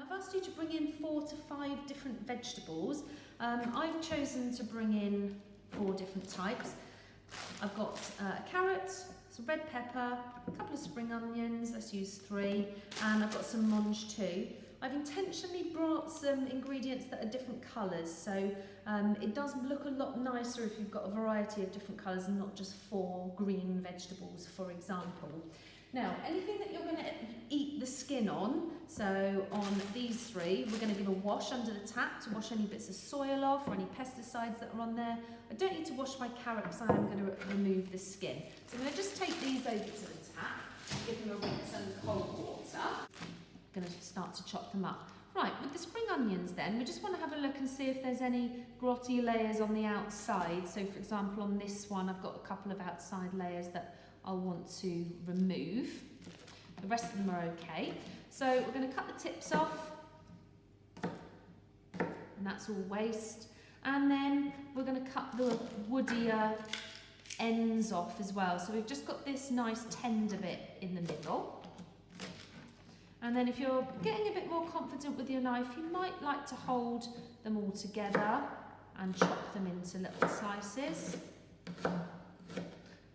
I've asked you to bring in 4 to 5 different vegetables. I've chosen to bring in 4 different types. I've got a carrot, some red pepper, a couple of spring onions, let's use 3, and I've got some mange too. I've intentionally brought some ingredients that are different colours, so it does look a lot nicer if you've got a variety of different colours and not just 4 green vegetables, for example. Now, anything that you're going to eat the skin on, so on these 3, we're going to give a wash under the tap to wash any bits of soil off or any pesticides that are on there. I don't need to wash my carrot because I am going to remove the skin. So I'm going to just take these over to the tap and give them a rinse under cold water. I'm going to start to chop them up. Right, with the spring onions then, we just want to have a look and see if there's any grotty layers on the outside. So for example on this one I've got a couple of outside layers that I'll want to remove. The rest of them are okay. So we're going to cut the tips off, and that's all waste. And then we're going to cut the woodier ends off as well. So we've just got this nice tender bit in the middle. And then if you're getting a bit more confident with your knife, you might like to hold them all together and chop them into little slices.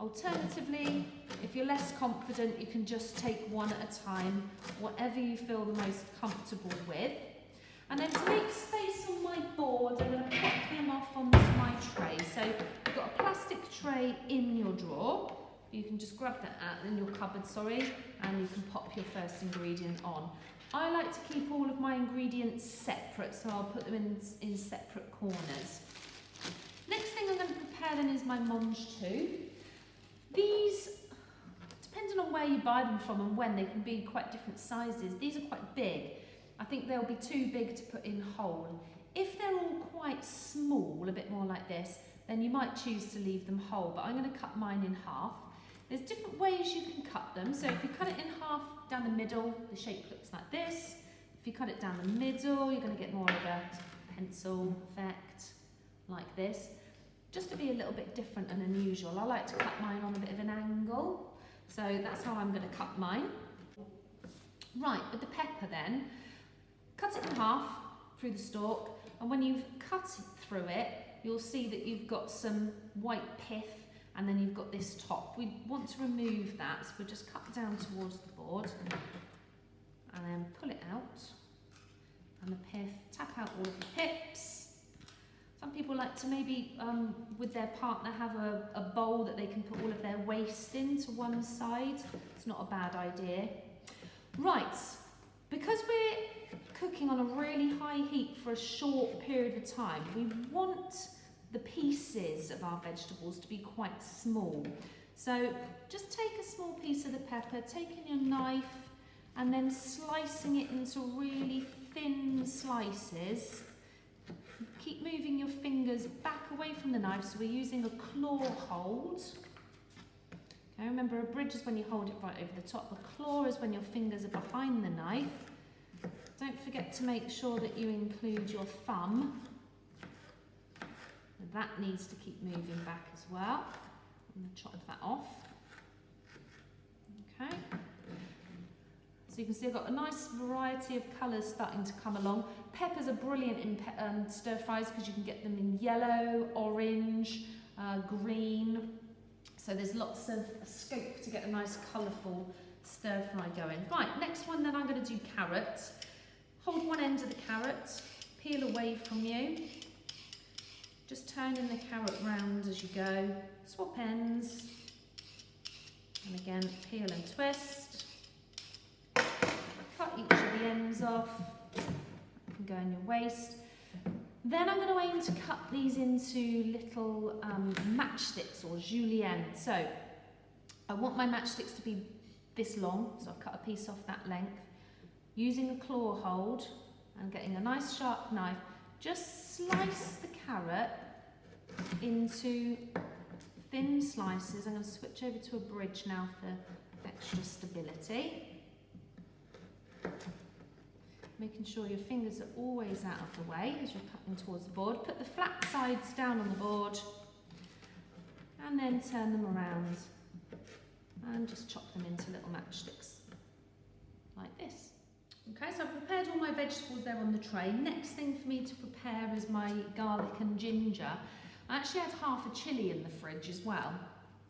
Alternatively, if you're less confident, you can just take one at a time, whatever you feel the most comfortable with. And then to make space on my board, I'm going to pop them off onto my tray. So you've got a plastic tray in your drawer. You can just grab that out in your cupboard, and you can pop your first ingredient on. I like to keep all of my ingredients separate, so I'll put them in separate corners. Next thing I'm going to prepare then is my mange too. These, depending on where you buy them from and when, they can be quite different sizes. These are quite big. I think they'll be too big to put in whole. If they're all quite small, a bit more like this, then you might choose to leave them whole, but I'm going to cut mine in half. There's different ways you can cut them. So if you cut it in half down the middle, the shape looks like this. If you cut it down the middle, you're going to get more of a pencil effect like this. Just to be a little bit different and unusual, I like to cut mine on a bit of an angle. So that's how I'm going to cut mine. Right, with the pepper then, cut it in half through the stalk, and when you've cut it through it, you'll see that you've got some white pith, and then you've got this top. We want to remove that, so we'll just cut down towards the board, and then pull it out, and the pith, tap out all of the pips. Some people like to maybe, with their partner, have a bowl that they can put all of their waste in to one side. It's not a bad idea. Right, because we're cooking on a really high heat for a short period of time, we want the pieces of our vegetables to be quite small. So just take a small piece of the pepper, taking your knife and then slicing it into really thin slices. Keep moving your fingers back away from the knife, so we're using a claw hold. Okay, remember, a bridge is when you hold it right over the top. A claw is when your fingers are behind the knife. Don't forget to make sure that you include your thumb. And that needs to keep moving back as well. I'm going to chop that off. Okay. So you can see I've got a nice variety of colours starting to come along. Peppers are brilliant in stir fries because you can get them in yellow, orange, green. So there's lots of scope to get a nice colourful stir fry going. Right, next one then I'm going to do carrot. Hold one end of the carrot, peel away from you. Just turning the carrot round as you go. Swap ends. And again, peel and twist. Cut each of the ends off. That can go in your waste. Then I'm going to aim to cut these into little matchsticks or julienne. So I want my matchsticks to be this long, so I've cut a piece off that length. Using a claw hold and getting a nice sharp knife, just slice the carrot into thin slices. I'm going to switch over to a bridge now for extra stability. Making sure your fingers are always out of the way as you're cutting towards the board. Put the flat sides down on the board and then turn them around and just chop them into little matchsticks like this. Okay, so I've prepared all my vegetables there on the tray. Next thing for me to prepare is my garlic and ginger. I actually had half a chilli in the fridge as well.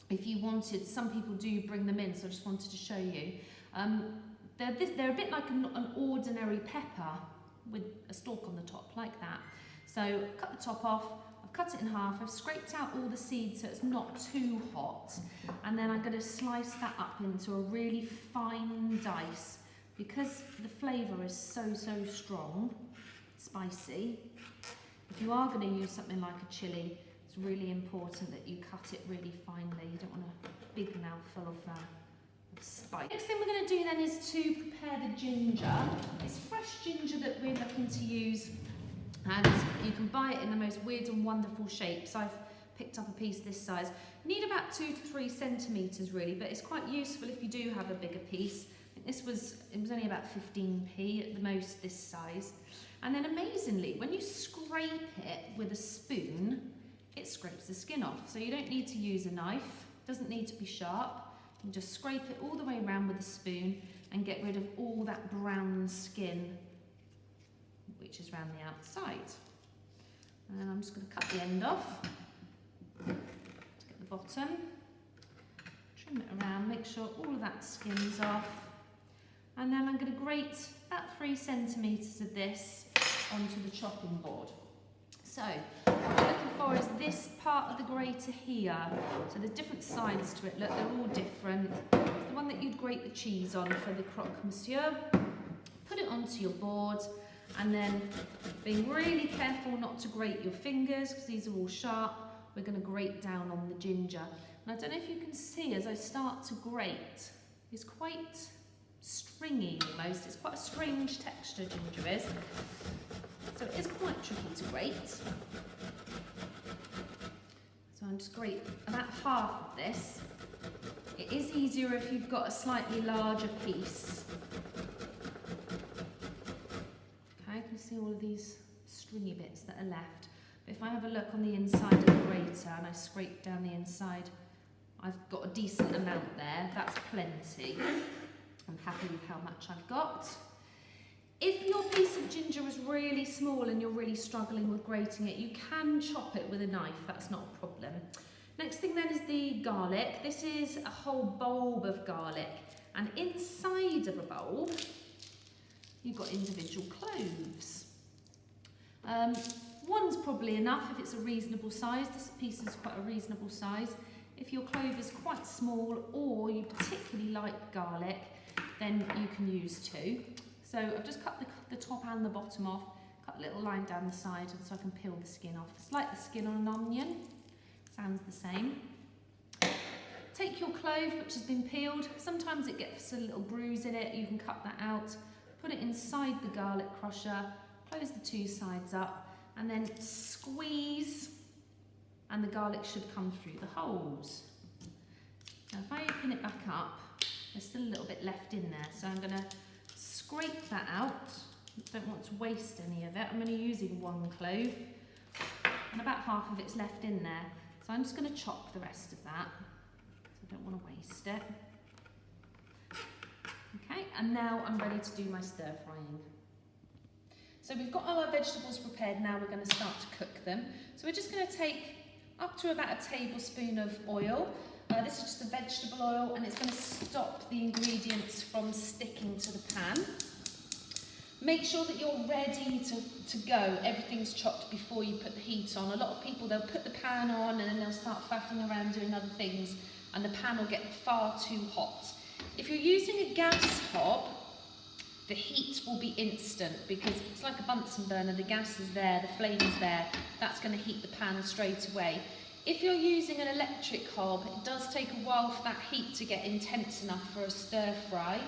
If you wanted, some people do bring them in, so I just wanted to show you. They're a bit like an ordinary pepper with a stalk on the top, like that. So cut the top off, I've cut it in half, I've scraped out all the seeds so it's not too hot, and then I'm going to slice that up into a really fine dice. Because the flavour is so strong, spicy, if you are going to use something like a chilli, it's really important that you cut it really finely. You don't want a big mouthful of spice. Next thing we're going to do then is to prepare the ginger. It's fresh ginger that we're looking to use, and you can buy it in the most weird and wonderful shapes. I've picked up a piece this size. You need about 2 to 3 centimetres really, but it's quite useful if you do have a bigger piece. It was only about 15p at the most, this size. And then amazingly, when you scrape it with a spoon, it scrapes the skin off. So you don't need to use a knife, it doesn't need to be sharp. You can just scrape it all the way around with a spoon and get rid of all that brown skin, which is around the outside. And then I'm just going to cut the end off to get the bottom. Trim it around, make sure all of that skin's off. And then I'm going to grate about 3 centimetres of this onto the chopping board. So what we're looking for is this part of the grater here. So there's different sides to it. Look, they're all different. It's the one that you'd grate the cheese on for the croque monsieur. Put it onto your board, and then being really careful not to grate your fingers because these are all sharp, we're going to grate down on the ginger. And I don't know if you can see as I start to grate, it's quite stringy almost. It's quite a strange texture, ginger is. So it is quite tricky to grate. So I'm just grate about half of this. It is easier if you've got a slightly larger piece. Okay, you can see all of these stringy bits that are left. But if I have a look on the inside of the grater and I scrape down the inside, I've got a decent amount there. That's plenty. I'm happy with how much I've got. If your piece of ginger is really small and you're really struggling with grating it, you can chop it with a knife, that's not a problem. Next thing then is the garlic. This is a whole bulb of garlic, and inside of a bulb you've got individual cloves. One's probably enough if it's a reasonable size. This piece is quite a reasonable size. If your clove is quite small or you particularly like garlic, then you can use 2. So I've just cut the top and the bottom off, cut a little line down the side so I can peel the skin off. It's like the skin on an onion, sounds the same. Take your clove which has been peeled, sometimes it gets a little bruise in it, you can cut that out, put it inside the garlic crusher, close the 2 sides up, and then squeeze, and the garlic should come through the holes. Now if I open it back up, there's still a little bit left in there, so I'm going to scrape that out. Don't want to waste any of it. I'm only using 1 clove, and about half of it's left in there. So I'm just going to chop the rest of that, so I don't want to waste it. Okay, and now I'm ready to do my stir frying. So we've got all our vegetables prepared, now we're going to start to cook them. So we're just going to take up to about a tablespoon of oil. This is just a vegetable oil, and it's going to stop the ingredients from sticking to the pan. Make sure that you're ready to go. Everything's chopped before you put the heat on. A lot of people, they'll put the pan on and then they'll start faffing around doing other things, and the pan will get far too hot. If you're using a gas hob, the heat will be instant because it's like a Bunsen burner. The gas is there, the flame is there. That's going to heat the pan straight away. If you're using an electric hob, it does take a while for that heat to get intense enough for a stir fry.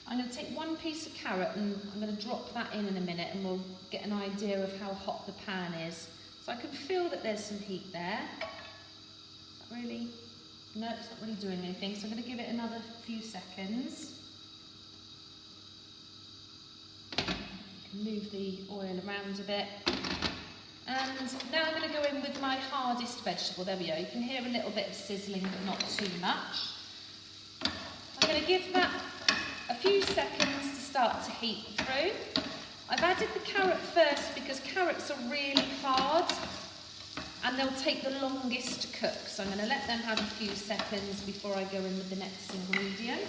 I'm going to take 1 piece of carrot and I'm going to drop that in a minute, and we'll get an idea of how hot the pan is. So I can feel that there's some heat there. Is that really? No, it's not really doing anything, so I'm going to give it another few seconds. I can move the oil around a bit. And now I'm going to go in with my hardest vegetable. There we go. You can hear a little bit of sizzling, but not too much. I'm going to give that a few seconds to start to heat through. I've added the carrot first because carrots are really hard and they'll take the longest to cook. So I'm going to let them have a few seconds before I go in with the next ingredient.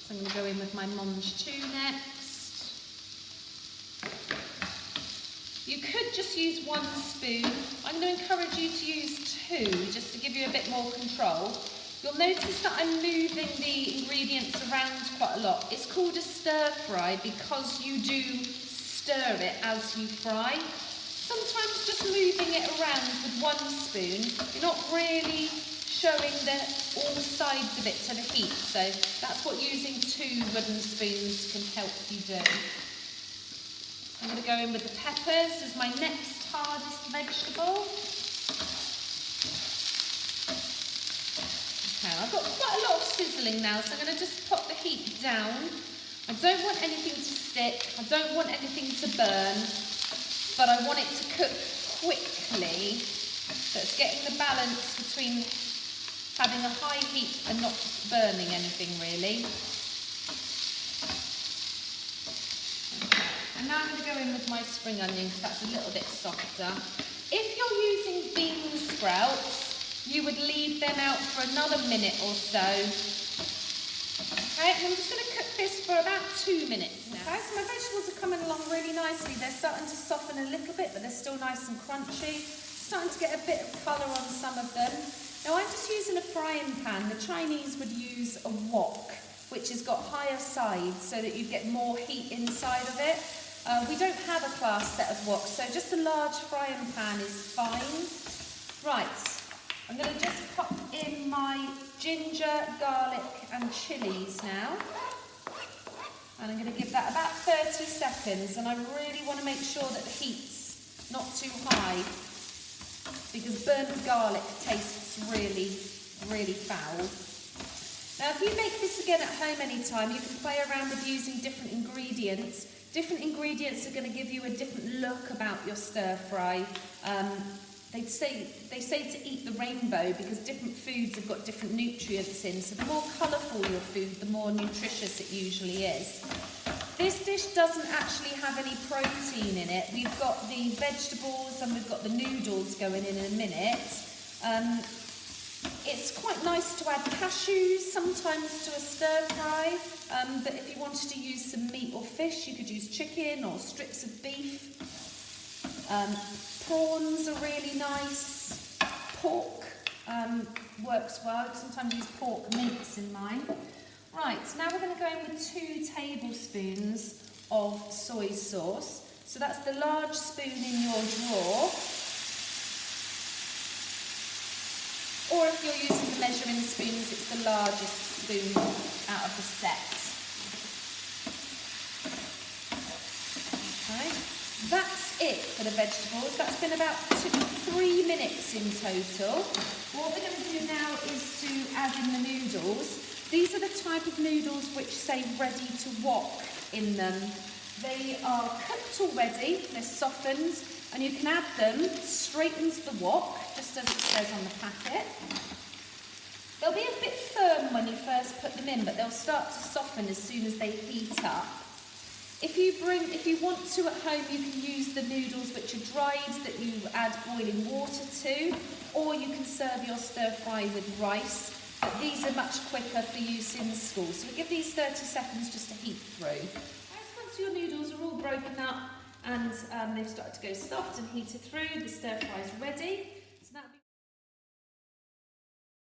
So I'm going to go in with my mange tout next. You could just use 1 spoon. I'm going to encourage you to use 2 just to give you a bit more control. You'll notice that I'm moving the ingredients around quite a lot. It's called a stir fry because you do stir it as you fry. Sometimes just moving it around with 1 spoon, you're not really showing all sides of it to the heat. So that's what using 2 wooden spoons can help you do. I'm going to go in with the peppers as my next hardest vegetable. Okay, I've got quite a lot of sizzling now, so I'm going to just pop the heat down. I don't want anything to stick, I don't want anything to burn, but I want it to cook quickly. So it's getting the balance between having a high heat and not burning anything really. And now I'm going to go in with my spring onion because that's a little bit softer. If you're using bean sprouts, you would leave them out for another minute or so. Okay, and I'm just going to cook this for about 2 minutes now. Okay, so my vegetables are coming along really nicely. They're starting to soften a little bit, but they're still nice and crunchy. Starting to get a bit of colour on some of them. Now I'm just using a frying pan. The Chinese would use a wok, which has got higher sides so that you get more heat inside of it. We don't have a class set of woks, so just a large frying pan is fine. Right, I'm going to just pop in my ginger, garlic and chillies now. And I'm going to give that about 30 seconds, and I really want to make sure that the heat's not too high because burnt garlic tastes really, really foul. Now if you make this again at home anytime, you can play around with using different ingredients. Different ingredients are going to give you a different look about your stir fry. They say to eat the rainbow because different foods have got different nutrients in. So the more colourful your food, the more nutritious it usually is. This dish doesn't actually have any protein in it. We've got the vegetables and we've got the noodles going in a minute. It's quite nice to add cashews sometimes to a stir fry, but if you wanted to use some meat or fish, you could use chicken or strips of beef. Prawns are really nice. Pork works well. I sometimes use pork mince in mine. Right, now we're going to go in with 2 tablespoons of soy sauce. So that's the large spoon in your drawer. Or if you're using the measuring spoons, it's the largest spoon out of the set. Okay, that's it for the vegetables. That's been about 3 minutes in total. What we're going to do now is to add in the noodles. These are the type of noodles which say ready to wok in them. They are cooked already, they're softened, and you can add them straight into the wok, just as it says on the packet. They'll be a bit firm when you first put them in, but they'll start to soften as soon as they heat up. If you want to at home, you can use the noodles which are dried that you add boiling water to, or you can serve your stir fry with rice. But these are much quicker for use in school. So we give these 30 seconds just to heat through. Once your noodles are all broken up and they've started to go soft and heated through, the stir fry is ready.